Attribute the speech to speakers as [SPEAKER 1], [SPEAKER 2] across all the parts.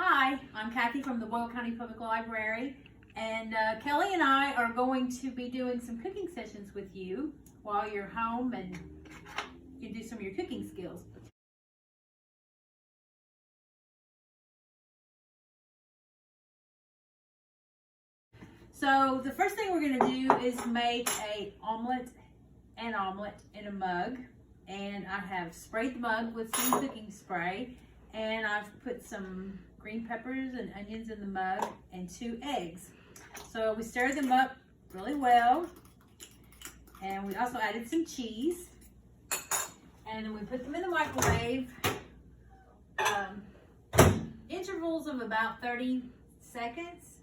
[SPEAKER 1] Hi, I'm Kathy from the Boyle County Public Library, and Kelly and I are going to be doing some cooking sessions with you while you're home, and you can do some of your cooking skills. So the first thing we're going to do is make an omelet in a mug, and I have sprayed the mug with some cooking spray, and I've put some green peppers and onions in the mug and 2 eggs. So we stirred them up really well, and we also added some cheese, and then we put them in the microwave, intervals of about 30 seconds.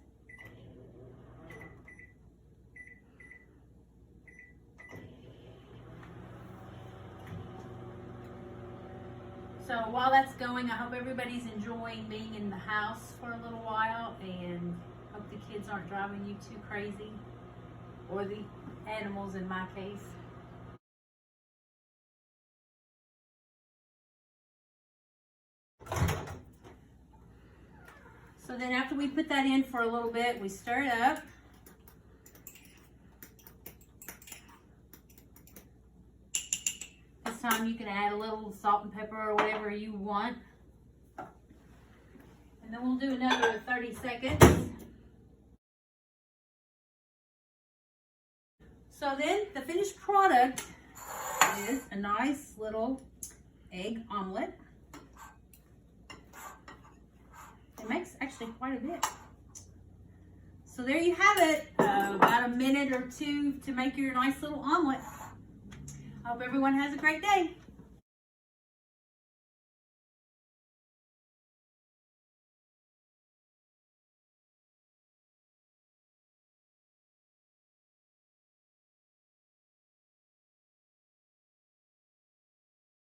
[SPEAKER 1] So while that's going, I hope everybody's enjoying being in the house for a little while, and hope the kids aren't driving you too crazy, or the animals in my case. So then after we put that in for a little bit, we stir it up. This time you can add a little salt and pepper or whatever you want. And then we'll do another 30 seconds. So then the finished product is a nice little egg omelet. It makes actually quite a bit. So there you have it, about a minute or two to make your nice little omelet. I hope everyone has a great day.